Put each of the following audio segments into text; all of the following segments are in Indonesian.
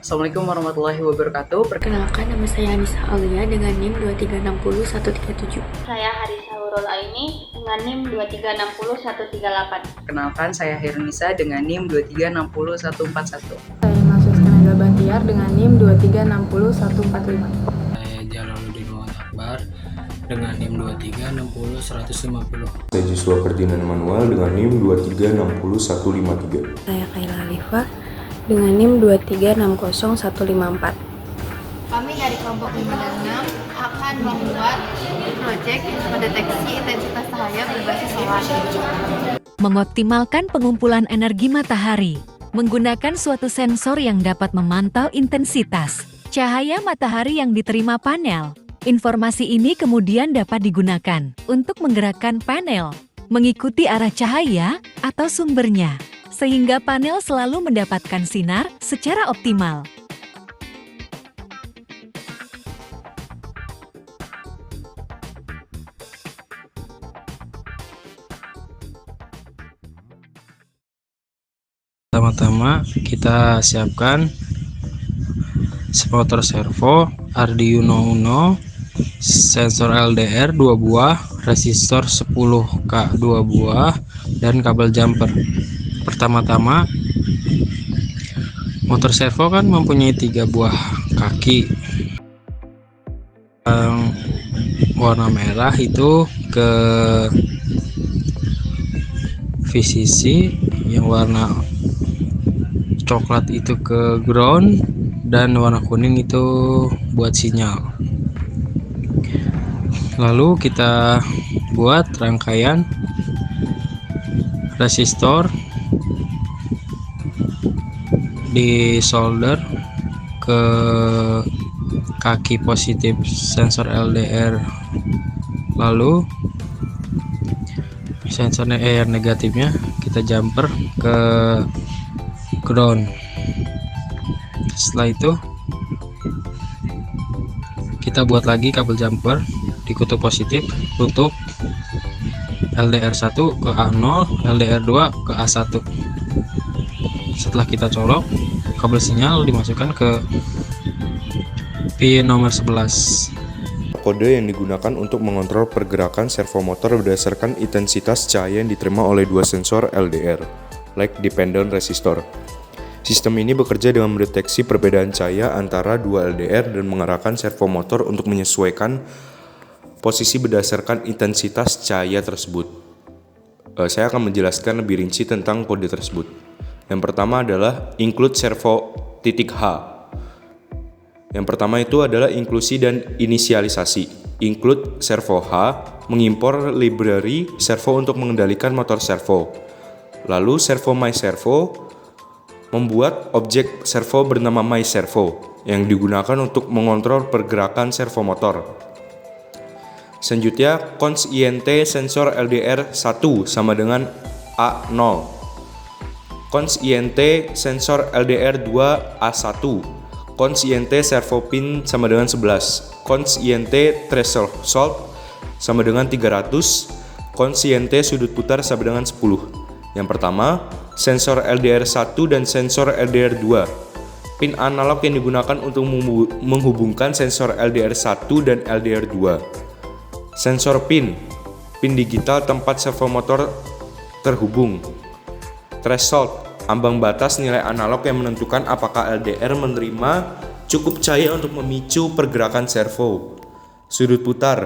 Assalamualaikum warahmatullahi wabarakatuh. Perkenalkan, nama saya Anissa Aulia dengan NIM 2360137. Saya Harisa Hurul Aini dengan NIM 2360138. Perkenalkan, saya Herunisa dengan NIM 2360141. Saya Ignatius Kanada Bantiar dengan NIM 2360145. Saya Jalaluddin Muhammad Akbar dengan NIM 2360150. Saya Joshua Ferdinand Manuel dengan NIM 2360153. Saya Kaila Alifah dengan NIM 2360154. Kami dari kelompok 5 dan 6 akan membuat proyek mendeteksi intensitas cahaya berbasis solar. Mengoptimalkan pengumpulan energi matahari menggunakan suatu sensor yang dapat memantau intensitas cahaya matahari yang diterima panel. Informasi ini kemudian dapat digunakan untuk menggerakkan panel, mengikuti arah cahaya atau sumbernya, sehingga panel selalu mendapatkan sinar secara optimal. Pertama-tama kita siapkan motor servo, Arduino Uno, sensor LDR 2 buah, resistor 10K 2 buah, dan kabel jumper. Pertama-tama, motor servo kan mempunyai 3 buah kaki. Yang warna merah itu ke VCC, yang warna coklat itu ke ground, dan warna kuning itu buat sinyal. Lalu kita buat rangkaian resistor, di solder ke kaki positif sensor LDR, lalu sensor negatifnya kita jumper ke ground. Setelah itu kita buat lagi kabel jumper di kutub positif, kutub LDR1 ke A0, LDR2 ke A1. Setelah kita colok, kabel sinyal dimasukkan ke pin nomor 11. Kode yang digunakan untuk mengontrol pergerakan servomotor berdasarkan intensitas cahaya yang diterima oleh dua sensor LDR, Light Dependent Resistor. Sistem ini bekerja dengan mendeteksi perbedaan cahaya antara dua LDR dan mengarahkan servomotor untuk menyesuaikan posisi berdasarkan intensitas cahaya tersebut. Saya akan menjelaskan lebih rinci tentang kode tersebut. Yang pertama adalah include servo .h. Yang pertama itu adalah inklusi dan inisialisasi. Include servo H mengimpor library servo untuk mengendalikan motor servo. Lalu servo myservo membuat objek servo bernama myservo yang digunakan untuk mengontrol pergerakan servo motor. Selanjutnya, cons INT sensor LDR 1 sama dengan A0. Cons INT sensor LDR 2 A1. Cons INT servo pin sama dengan 11. Cons INT threshold sama dengan 300. Cons INT sudut putar sama dengan 10. Yang pertama, sensor LDR1 dan sensor LDR2. Pin analog yang digunakan untuk menghubungkan sensor LDR1 dan LDR2. Sensor pin digital tempat servomotor terhubung. Threshold, ambang batas nilai analog yang menentukan apakah LDR menerima cukup cahaya untuk memicu pergerakan servo. Sudut putar,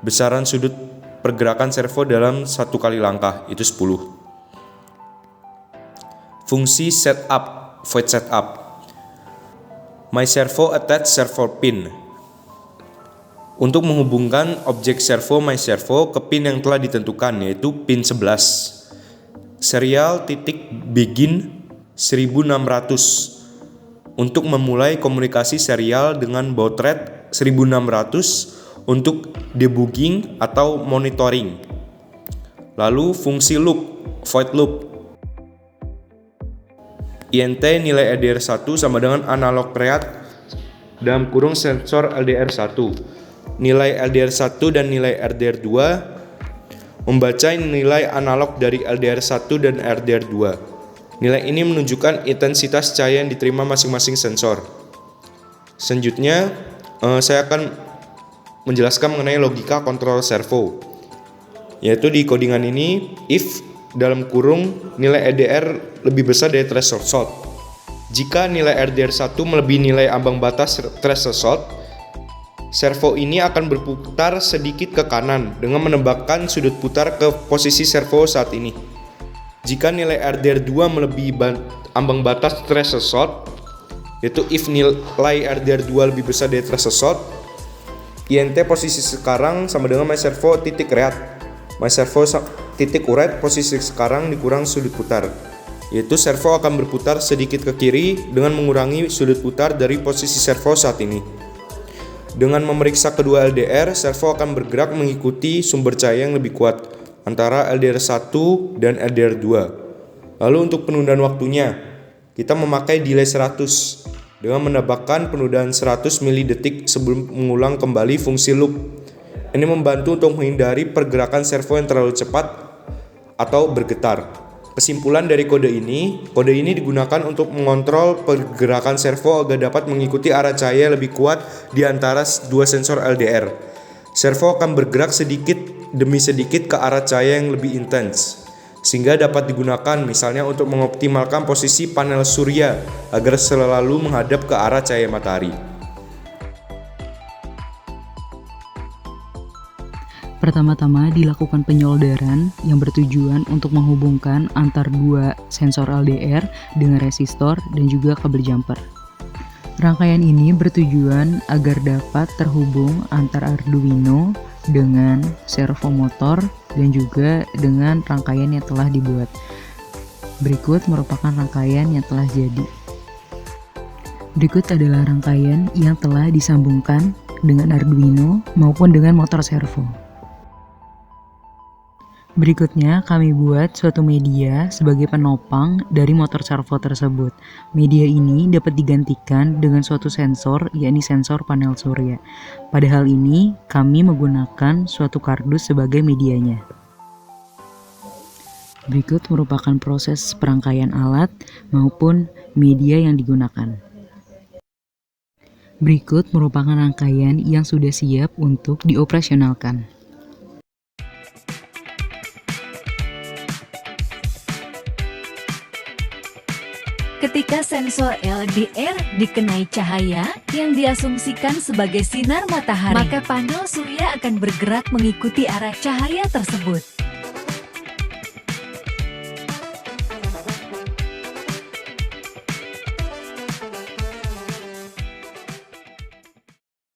besaran sudut pergerakan servo dalam satu kali langkah, itu 10. Fungsi setup, void setup. myservo attach servo pin. Untuk menghubungkan objek servo myservo ke pin yang telah ditentukan, yaitu pin 11. Serial titik begin 1600 untuk memulai komunikasi serial dengan baud rate 1600 untuk debugging atau monitoring. Lalu fungsi loop, void loop. INT nilai LDR1 sama dengan analog read dalam kurung sensor LDR1. Nilai LDR1 dan nilai LDR2 membaca nilai analog dari LDR1 dan LDR2. Nilai ini menunjukkan intensitas cahaya yang diterima masing-masing sensor. Selanjutnya, saya akan menjelaskan mengenai logika kontrol servo. Yaitu di codingan ini, if dalam kurung nilai LDR lebih besar dari threshold. Jika nilai LDR1 melebihi nilai ambang batas threshold, servo ini akan berputar sedikit ke kanan dengan menembakkan sudut putar ke posisi servo saat ini. Jika nilai LDR2 melebihi ambang batas threshold, yaitu if nilai LDR2 lebih besar dari threshold, INT posisi sekarang sama dengan my servo titik reat. My servo titik uret posisi sekarang dikurang sudut putar, yaitu servo akan berputar sedikit ke kiri dengan mengurangi sudut putar dari posisi servo saat ini. Dengan memeriksa kedua LDR, servo akan bergerak mengikuti sumber cahaya yang lebih kuat antara LDR1 dan LDR2. Lalu untuk penundaan waktunya, kita memakai delay 100 dengan menambahkan penundaan 100 mili-detik sebelum mengulang kembali fungsi loop. Ini membantu untuk menghindari pergerakan servo yang terlalu cepat atau bergetar. Kesimpulan dari kode ini digunakan untuk mengontrol pergerakan servo agar dapat mengikuti arah cahaya lebih kuat di antara dua sensor LDR. Servo akan bergerak sedikit demi sedikit ke arah cahaya yang lebih intens, sehingga dapat digunakan misalnya untuk mengoptimalkan posisi panel surya agar selalu menghadap ke arah cahaya matahari. Pertama-tama dilakukan penyolderan yang bertujuan untuk menghubungkan antar dua sensor LDR dengan resistor dan juga kabel jumper. Rangkaian ini bertujuan agar dapat terhubung antar Arduino dengan servo motor dan juga dengan rangkaian yang telah dibuat. Berikut merupakan rangkaian yang telah jadi. Berikut adalah rangkaian yang telah disambungkan dengan Arduino maupun dengan motor servo. Berikutnya kami buat suatu media sebagai penopang dari motor servo tersebut. Media ini dapat digantikan dengan suatu sensor, yakni sensor panel surya. Pada hal ini kami menggunakan suatu kardus sebagai medianya. Berikut merupakan proses perangkaian alat maupun media yang digunakan. Berikut merupakan rangkaian yang sudah siap untuk dioperasionalkan. Ketika sensor LDR dikenai cahaya yang diasumsikan sebagai sinar matahari, maka panel surya akan bergerak mengikuti arah cahaya tersebut.